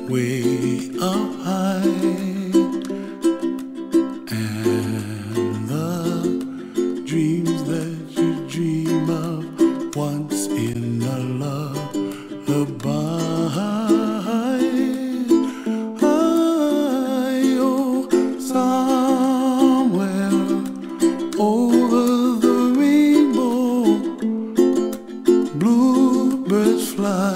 way up high, and the dreams that you dream of once in a lullaby. Oh, somewhere over the rainbow, bluebirds fly.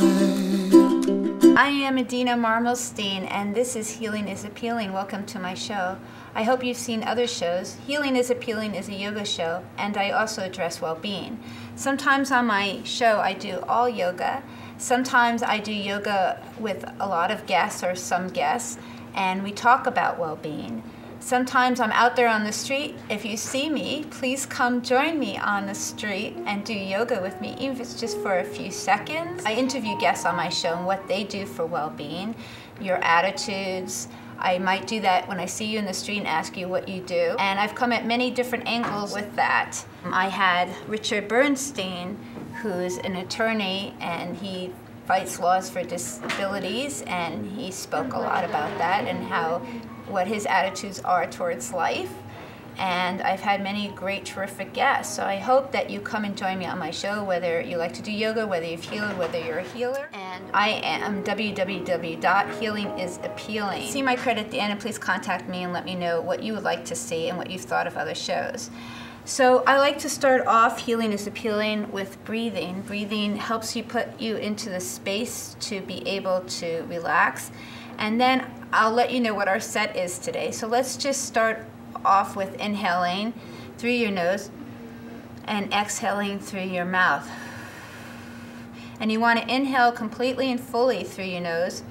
I am Adina Marmelstein, and this is Healing is Appealing. Welcome to my show. I hope you've seen other shows. Healing is Appealing is a yoga show, and I also address well-being. Sometimes on my show I do all yoga. Sometimes I do yoga with a lot of guests or some guests, and we talk about well-being. Sometimes I'm out there on the street. If you see me, please come join me on the street and do yoga with me, even if it's just for a few seconds. I interview guests on my show and what they do for well-being, your attitudes. I might do that when I see you in the street and ask you what you do. And I've come at many different angles with that. I had Richard Bernstein, who's an attorney, and he fights laws for disabilities, and he spoke a lot about that and what his attitudes are towards life. And I've had many great, terrific guests. So I hope that you come and join me on my show, whether you like to do yoga, whether you've healed, whether you're a healer. And I am www.healingIsAppealing. See my credit at the end, and please contact me and let me know what you would like to see and what you've thought of other shows. So I like to start off Healing is Appealing with breathing. Breathing helps you put you into the space to be able to relax. And then I'll let you know what our set is today. So let's just start off with inhaling through your nose and exhaling through your mouth. And you want to inhale completely and fully through your nose,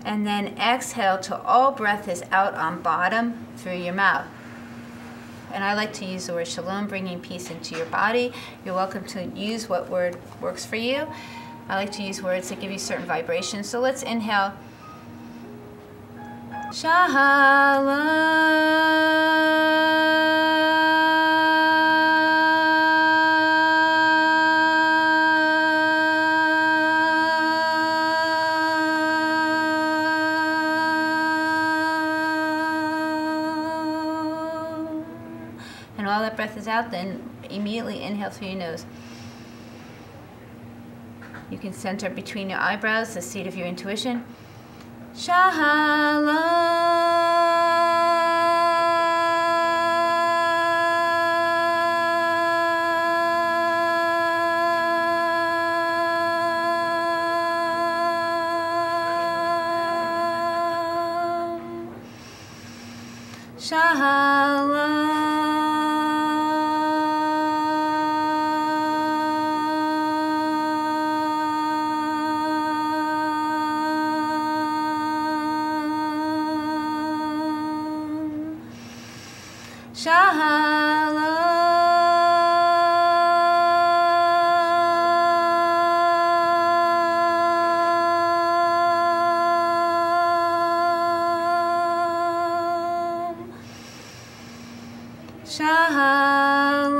and then exhale till all breath is out on bottom through your mouth. And I like to use the word shalom, bringing peace into your body. You're welcome to use what word works for you. I like to use words that give you certain vibrations. So let's inhale. Shalom. And while that breath is out, then immediately inhale through your nose. You can center between your eyebrows, the seat of your intuition. Shalom. Shalom. Shalom. Shalom.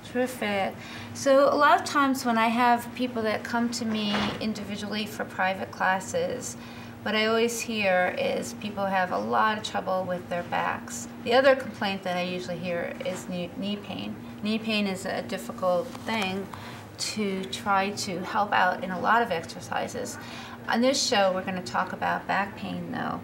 Terrific. So a lot of times when I have people that come to me individually for private classes, what I always hear is people have a lot of trouble with their backs. The other complaint that I usually hear is knee pain. Knee pain is a difficult thing to try to help out in a lot of exercises. On this show, we're going to talk about back pain though.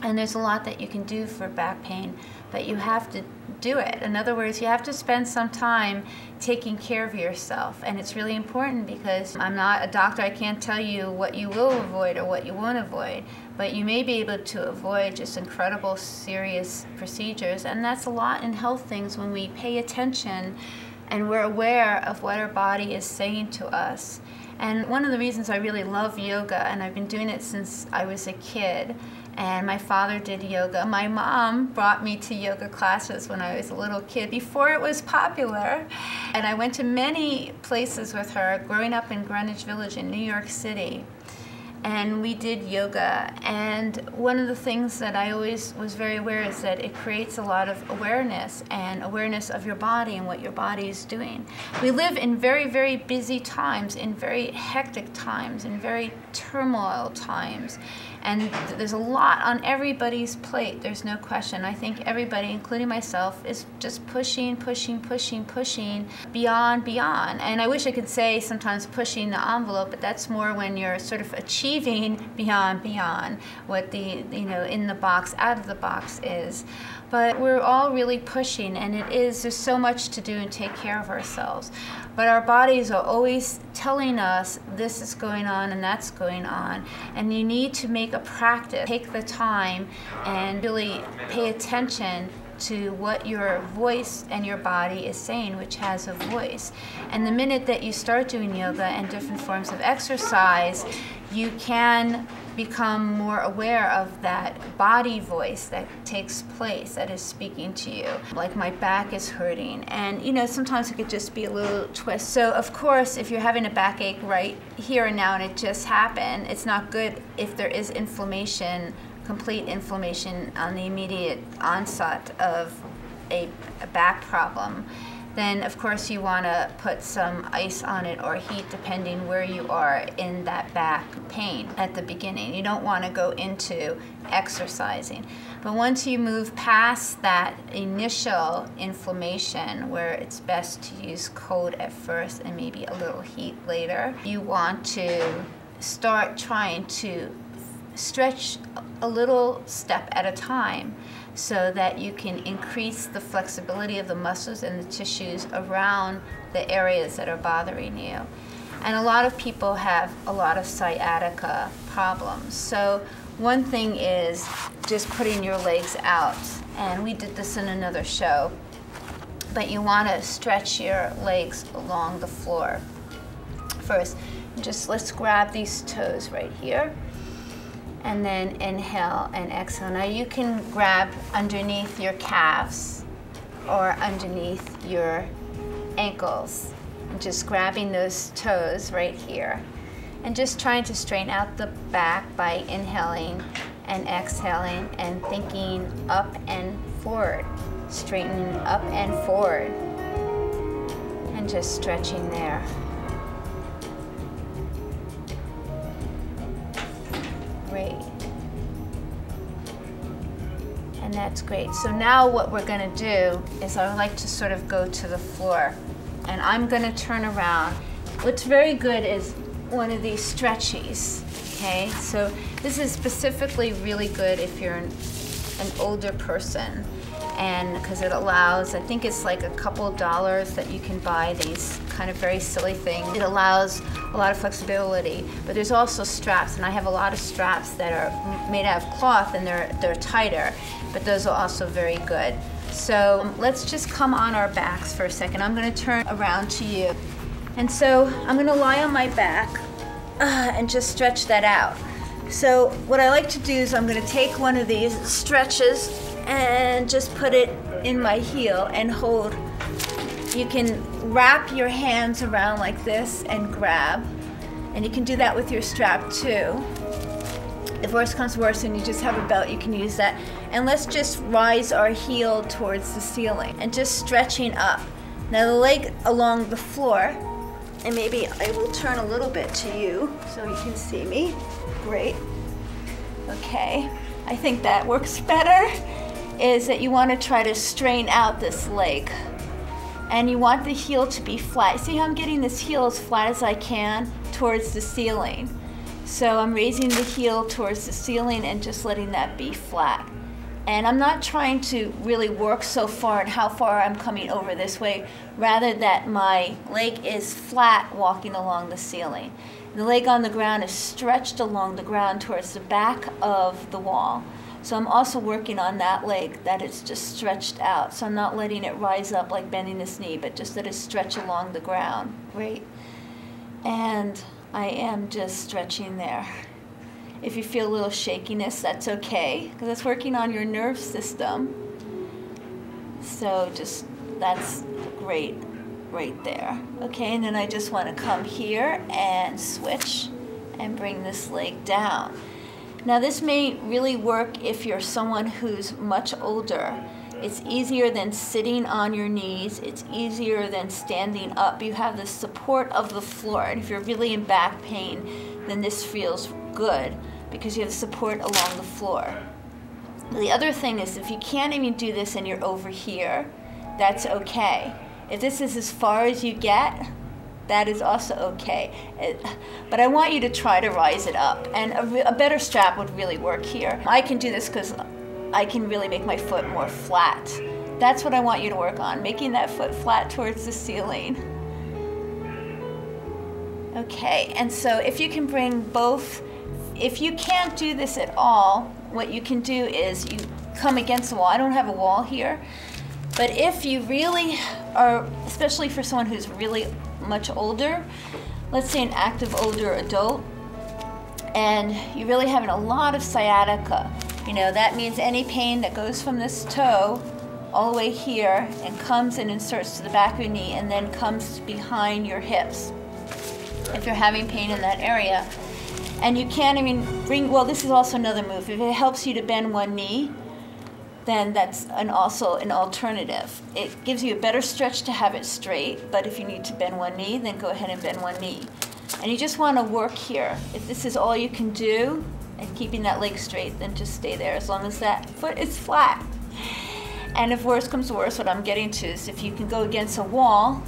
And there's a lot that you can do for back pain, but you have to do it. In other words, you have to spend some time taking care of yourself. And it's really important because I'm not a doctor. I can't tell you what you will avoid or what you won't avoid, but you may be able to avoid just incredible serious procedures. And that's a lot in health things when we pay attention and we're aware of what our body is saying to us. And one of the reasons I really love yoga, and I've been doing it since I was a kid, and my father did yoga. My mom brought me to yoga classes when I was a little kid, before it was popular. And I went to many places with her, growing up in Greenwich Village in New York City. and we did yoga. And one of the things that I always was very aware is that it creates a lot of awareness, and awareness of your body and what your body is doing. We live in very, very busy times, in very hectic times, in very turmoil times. And there's a lot on everybody's plate, there's no question. I think everybody, including myself, is just pushing beyond. And I wish I could say sometimes pushing the envelope, but that's more when you're sort of achieving beyond what the, in the box, out of the box is. But we're all really pushing, and there's so much to do and take care of ourselves. But our bodies are always telling us this is going on and that's going on. And you need to make a practice, take the time and really pay attention to what your voice and your body is saying, which has a voice. And the minute that you start doing yoga and different forms of exercise, you can become more aware of that body voice that takes place, that is speaking to you. Like, my back is hurting, and sometimes it could just be a little twist. So of course, if you're having a backache right here and now and it just happened, it's not good if there is inflammation, complete inflammation on the immediate onset of a back problem. Then of course you want to put some ice on it or heat, depending where you are in that back pain at the beginning. You don't want to go into exercising. But once you move past that initial inflammation, where it's best to use cold at first and maybe a little heat later, you want to start trying to stretch a little step at a time, so that you can increase the flexibility of the muscles and the tissues around the areas that are bothering you. And a lot of people have a lot of sciatica problems. So one thing is just putting your legs out, and we did this in another show, but you want to stretch your legs along the floor. First, let's grab these toes right here. And then inhale and exhale. Now you can grab underneath your calves or underneath your ankles. And just grabbing those toes right here. And just trying to straighten out the back by inhaling and exhaling and thinking up and forward. Straightening up and forward. And just stretching there. Great. And that's great. So now what we're going to do is, I would like to sort of go to the floor, and I'm going to turn around. What's very good is one of these stretchies. Okay, so this is specifically really good if you're an older person, and because it allows, I think it's like a couple $, that you can buy these kind of very silly things. It allows a lot of flexibility, but there's also straps, and I have a lot of straps that are made out of cloth, and they're tighter, but those are also very good. So let's just come on our backs for a second. I'm going to turn around to you, and so I'm going to lie on my back and just stretch that out. So what I like to do is I'm going to take one of these stretches and just put it in my heel and hold. You can wrap your hands around like this and grab, and you can do that with your strap too. If worse comes worse and you just have a belt, you can use that. And let's just rise our heel towards the ceiling and just stretching up. Now the leg along the floor, and maybe I will turn a little bit to you so you can see me. Great. Okay, I think that works better. Is that you want to try to strain out this leg, and you want the heel to be flat. See how I'm getting this heel as flat as I can towards the ceiling. So I'm raising the heel towards the ceiling and just letting that be flat. And I'm not trying to really work so far and how far I'm coming over this way, rather that my leg is flat walking along the ceiling. The leg on the ground is stretched along the ground towards the back of the wall. So I'm also working on that leg, that it's just stretched out. So I'm not letting it rise up like bending this knee, but just that it's stretched along the ground. Great. And I am just stretching there. If you feel a little shakiness, that's okay, because that's working on your nerve system. So just, that's great right there. Okay, and then I just want to come here and switch and bring this leg down. Now this may really work if you're someone who's much older. It's easier than sitting on your knees. It's easier than standing up. You have the support of the floor. And if you're really in back pain, then this feels good because you have support along the floor. The other thing is if you can't even do this and you're over here, that's okay. If this is as far as you get, that is also okay. But I want you to try to rise it up. And a better strap would really work here. I can do this because I can really make my foot more flat. That's what I want you to work on, making that foot flat towards the ceiling. Okay, and so if you can bring both, if you can't do this at all, what you can do is you come against the wall. I don't have a wall here, but if you really are, especially for someone who's really much older, let's say an active older adult, and you're really having a lot of sciatica, you know, that means any pain that goes from this toe all the way here and comes and inserts to the back of your knee and then comes behind your hips. If you're having pain in that area, and you can't even bring, well, this is also another move. If it helps you to bend one knee, then that's also an alternative. It gives you a better stretch to have it straight, but if you need to bend one knee, then go ahead and bend one knee. And you just want to work here. If this is all you can do, and keeping that leg straight, then just stay there as long as that foot is flat. And if worse comes to worse, what I'm getting to is if you can go against a wall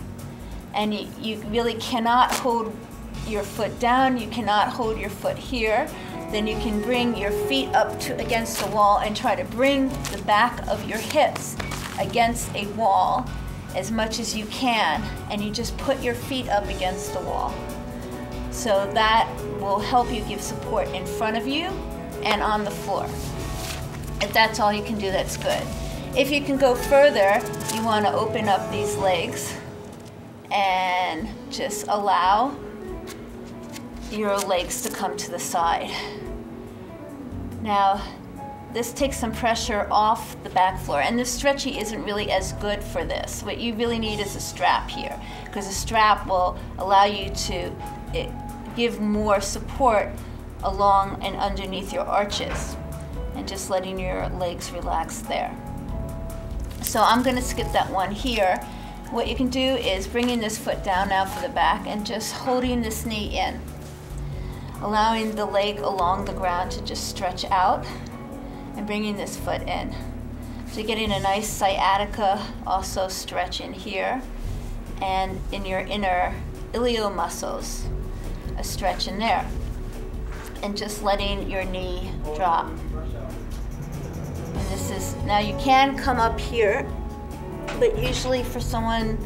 and you really cannot hold your foot down, you cannot hold your foot here, then you can bring your feet up against the wall and try to bring the back of your hips against a wall as much as you can, and you just put your feet up against the wall. So that will help you give support in front of you and on the floor. If that's all you can do, that's good. If you can go further, you want to open up these legs and just allow your legs to come to the side. Now, this takes some pressure off the back floor, and the stretchy isn't really as good for this. What you really need is a strap here, because a strap will allow you to give more support along and underneath your arches, and just letting your legs relax there. So I'm going to skip that one here. What you can do is bringing this foot down now for the back and just holding this knee in, allowing the leg along the ground to just stretch out and bringing this foot in. So you're getting a nice sciatica also stretch in here and in your inner ilio muscles, a stretch in there. And just letting your knee drop. And this is, now you can come up here, but usually for someone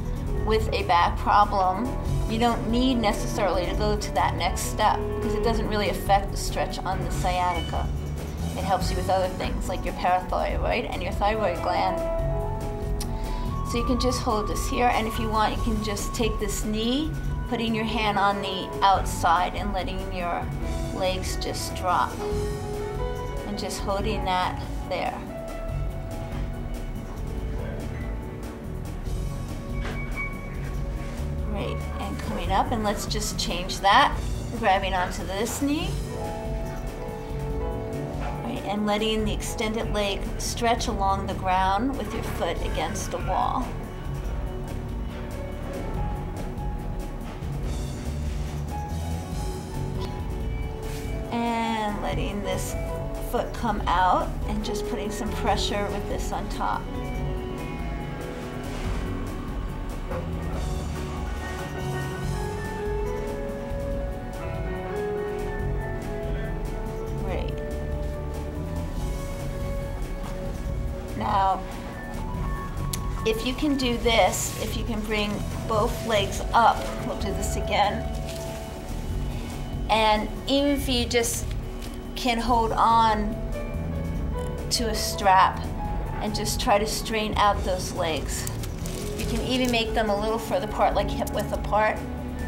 with a back problem, you don't need necessarily to go to that next step because it doesn't really affect the stretch on the sciatica. It helps you with other things like your parathyroid and your thyroid gland. So you can just hold this here, and if you want, you can just take this knee, putting your hand on the outside and letting your legs just drop. And just holding that there. Great, and coming up, and let's just change that, grabbing onto this knee. Right, and letting the extended leg stretch along the ground with your foot against the wall. And letting this foot come out and just putting some pressure with this on top. Great. Now, if you can do this, if you can bring both legs up, we'll do this again. And even if you just can hold on to a strap and just try to straighten out those legs. You can even make them a little further apart, like hip width apart,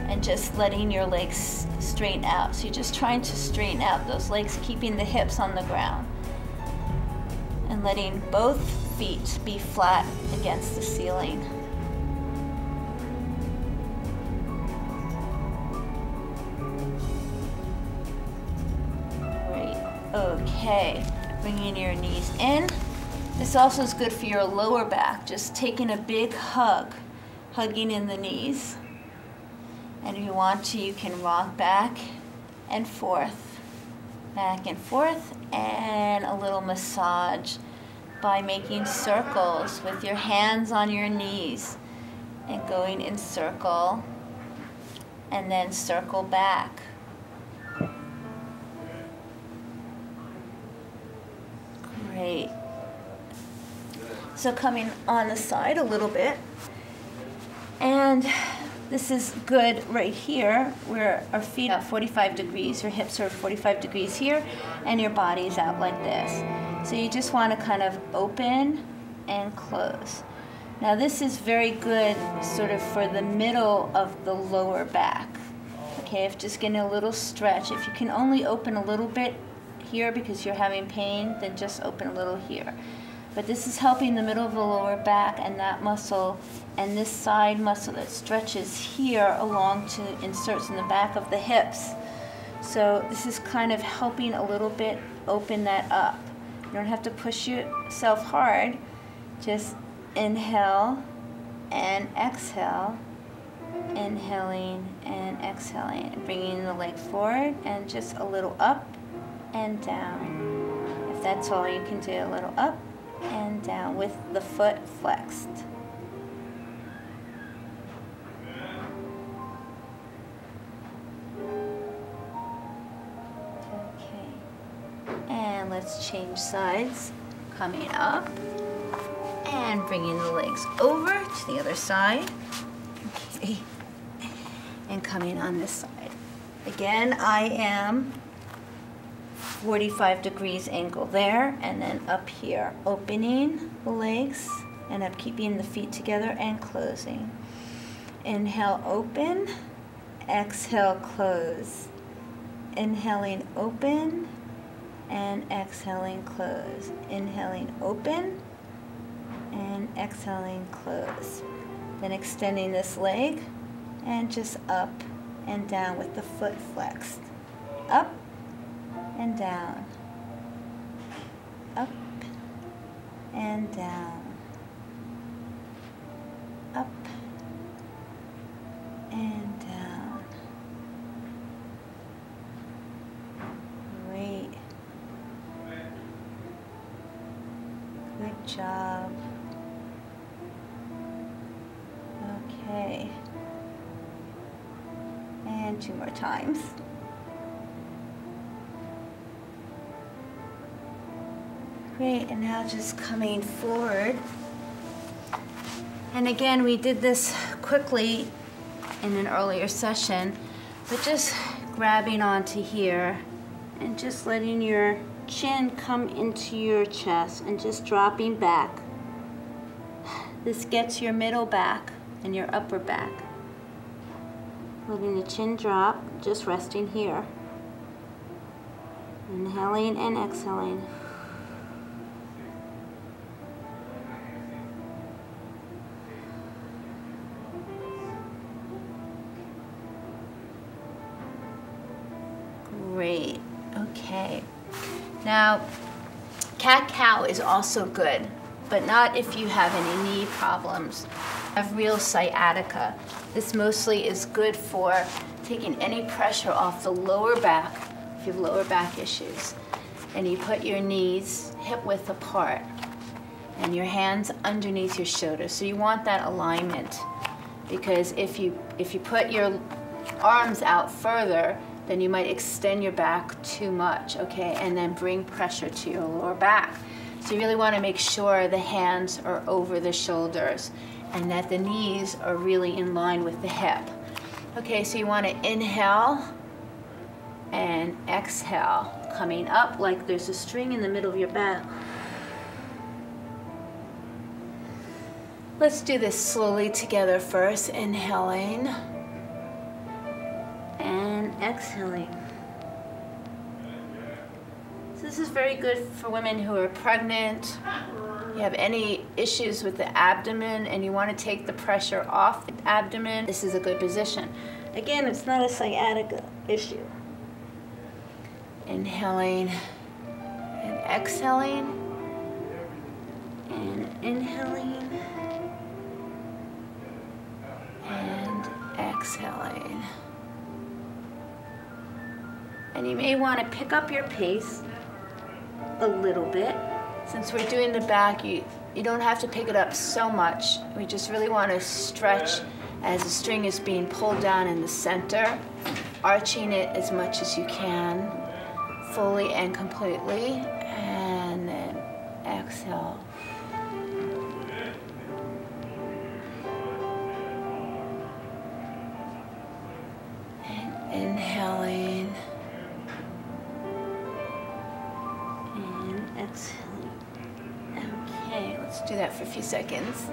and just letting your legs straighten out. So you're just trying to straighten out those legs, keeping the hips on the ground, and letting both feet be flat against the ceiling. Okay, bringing your knees in. This also is good for your lower back, just taking a big hug, hugging in the knees. And if you want to, you can rock back and forth, and a little massage by making circles with your hands on your knees and going in circle and then circle back. Great. So coming on the side a little bit, and this is good right here where our feet are 45 degrees, your hips are 45 degrees here, and your body's out like this. So you just want to kind of open and close. Now this is very good sort of for the middle of the lower back. Okay, if just getting a little stretch. If you can only open a little bit here because you're having pain, then just open a little here. But this is helping the middle of the lower back and that muscle and this side muscle that stretches here along to inserts in the back of the hips. So this is kind of helping a little bit open that up. You don't have to push yourself hard. Just inhale and exhale. Inhaling and exhaling. Bringing the leg forward and just a little up and down. If that's all you can do, a little up and down with the foot flexed. Okay. And let's change sides. Coming up and bringing the legs over to the other side. Okay. And coming on this side. Again, I am 45 degrees angle there, and then up here, opening the legs and up, keeping the feet together and closing. Inhale, open, exhale, close. Inhaling, open, and exhaling, close. Inhaling, open, and exhaling, close. Then extending this leg and just up and down with the foot flexed. Up and down, up and down, up and down. Great. Good job. Okay. And 2 more times. Great, and now just coming forward. And again, we did this quickly in an earlier session, but just grabbing onto here and just letting your chin come into your chest and just dropping back. This gets your middle back and your upper back. Letting the chin drop, just resting here. Inhaling and exhaling. Great. Okay. Now, cat-cow is also good, but not if you have any knee problems. Have real sciatica. This mostly is good for taking any pressure off the lower back if you have lower back issues. And you put your knees hip width apart and your hands underneath your shoulders. So you want that alignment, because if you put your arms out further, then you might extend your back too much, okay? And then bring pressure to your lower back. So you really want to make sure the hands are over the shoulders and that the knees are really in line with the hip. Okay, so you want to inhale and exhale, coming up like there's a string in the middle of your back. Let's do this slowly together first. Inhaling and exhaling. So this is very good for women who are pregnant. You have any issues with the abdomen and you want to take the pressure off the abdomen, this is a good position. Again, it's not a sciatica issue. Inhaling And exhaling. And inhaling. And exhaling. And you may want to pick up your pace a little bit. Since we're doing the back, you don't have to pick it up so much. We just really want to stretch as the string is being pulled down in the center, arching it as much as you can, fully and completely, and then exhale. And inhaling. And exhaling. Okay, let's do that for a few seconds.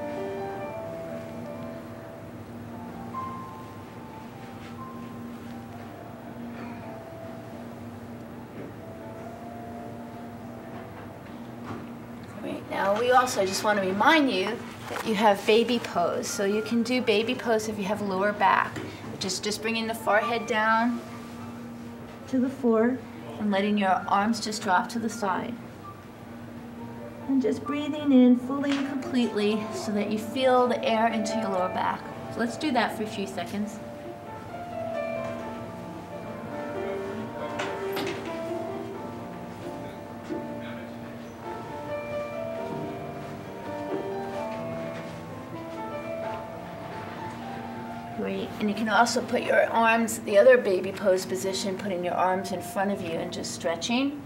Great. Now we also just want to remind you that you have baby pose. So you can do baby pose if you have lower back, which is just bringing the forehead down to the floor and letting your arms just drop to the side. And just breathing in fully and completely so that you feel the air into your lower back. So let's do that for a few seconds. Great. And you can also put your arms, the other baby pose position, putting your arms in front of you and just stretching.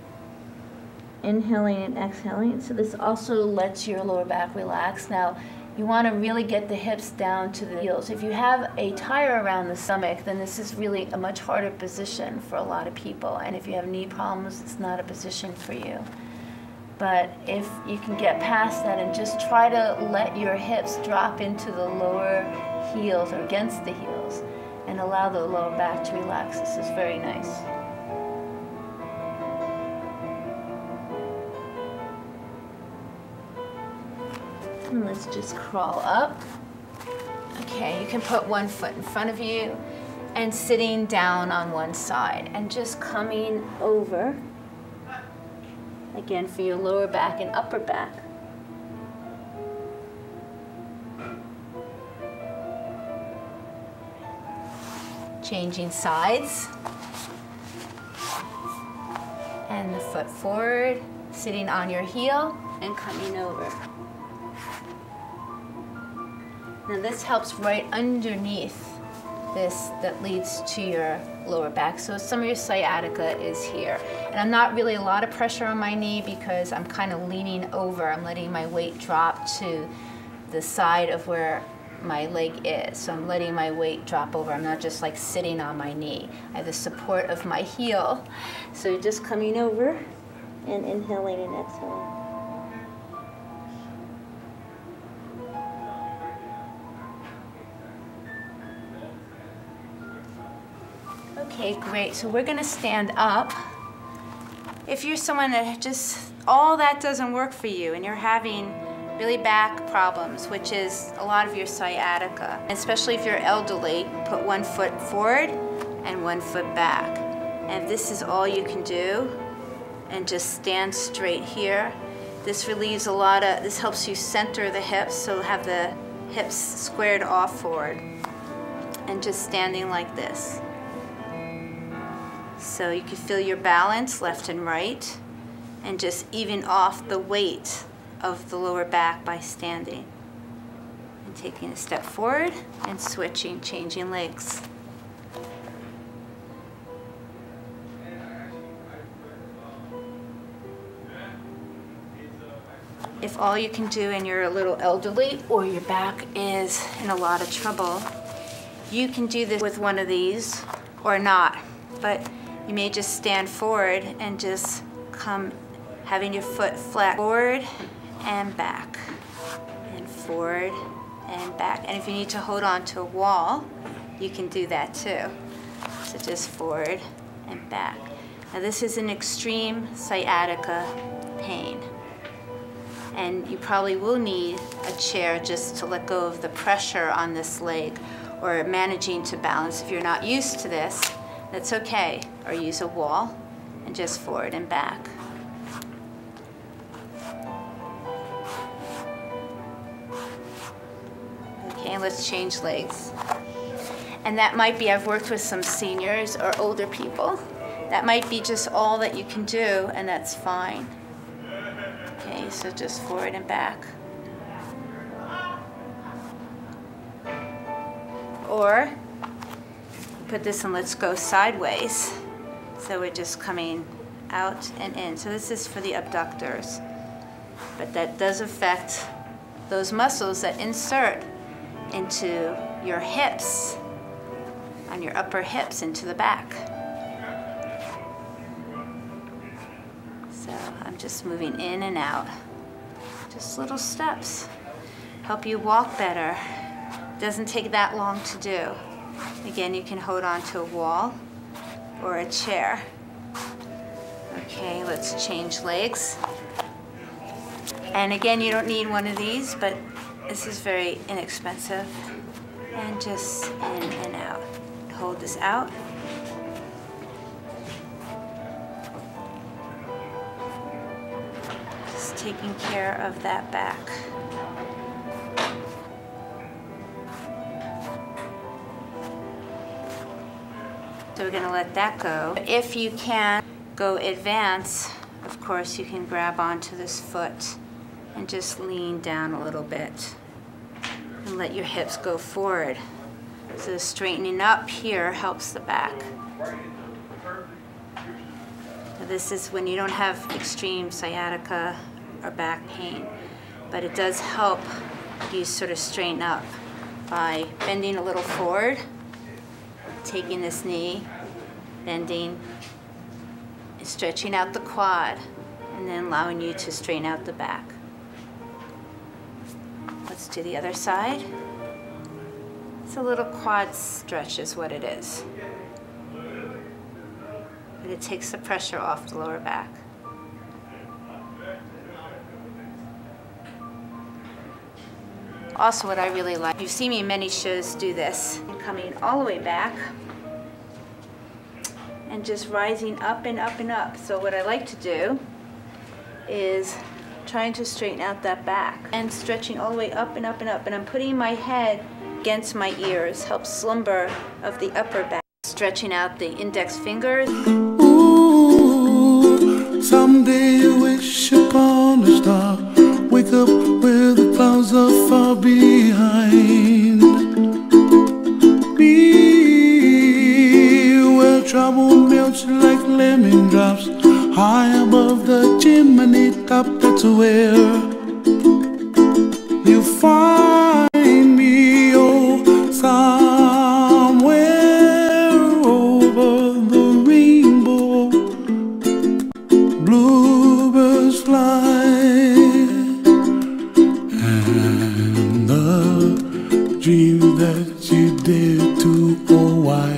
Inhaling and exhaling. So this also lets your lower back relax. Now, you want to really get the hips down to the heels. If you have a tire around the stomach, then this is really a much harder position for a lot of people. And if you have knee problems, it's not a position for you. But if you can get past that and just try to let your hips drop into the lower heels or against the heels and allow the lower back to relax, this is very nice. And let's just crawl up. Okay, you can put one foot in front of you and sitting down on one side and just coming over, again for your lower back and upper back. Changing sides. And the foot forward, sitting on your heel and coming over. Now this helps right underneath this that leads to your lower back. So some of your sciatica is here. And I'm not really a lot of pressure on my knee because I'm kind of leaning over. I'm letting my weight drop to the side of where my leg is. So I'm letting my weight drop over. I'm not just like sitting on my knee. I have the support of my heel. So you're just coming over and inhaling and exhaling. Okay, great. So we're going to stand up. If you're someone that just, all that doesn't work for you and you're having really back problems, which is a lot of your sciatica, especially if you're elderly, put one foot forward and one foot back. And if this is all you can do, and just stand straight here, this relieves a lot of, this helps you center the hips, so have the hips squared off forward, and just standing like this. So you can feel your balance left and right, and just even off the weight of the lower back by standing. And taking a step forward and switching, changing legs. If all you can do and you're a little elderly or your back is in a lot of trouble, you can do this with one of these or not. But you may just stand forward and just come having your foot flat forward and back, and forward and back. And if you need to hold on to a wall, you can do that too. So just forward and back. Now this is an extreme sciatica pain. And you probably will need a chair just to let go of the pressure on this leg, or managing to balance. If you're not used to this, that's okay. Or use a wall and just forward and back. Okay, let's change legs. And that might be, I've worked with some seniors or older people. That might be just all that you can do, and that's fine. Okay, so just forward and back. Or put this in let's go sideways. So we're just coming out and in. So this is for the abductors. But that does affect those muscles that insert into your hips, on your upper hips into the back. So I'm just moving in and out. Just little steps. Help you walk better. Doesn't take that long to do. Again, you can hold on to a wall or a chair. Okay, let's change legs. And again, you don't need one of these, but this is very inexpensive. And just in and out. Hold this out. Just taking care of that back. So we're going to let that go. If you can go advance, of course, you can grab onto this foot and just lean down a little bit and let your hips go forward. So straightening up here helps the back. Now this is when you don't have extreme sciatica or back pain, but it does help you sort of straighten up by bending a little forward, taking this knee, bending, stretching out the quad, and then allowing you to straighten out the back. Let's do the other side. It's a little quad stretch is what it is. But it takes the pressure off the lower back. Also what I really like, you've seen me in many shows do this, coming all the way back and just rising up and up and up. So what I like to do is trying to straighten out that back and stretching all the way up and up and up. And I'm putting my head against my ears, helps slumber of the upper back. Stretching out the index fingers. Ooh, someday I wish upon a star. Wake up where the clouds are far behind. Be where trouble melts like lemon drops. High above the chimney top, that's where you find me, oh, somewhere over the rainbow. Bluebirds fly, and the dreams that you dare to, oh, why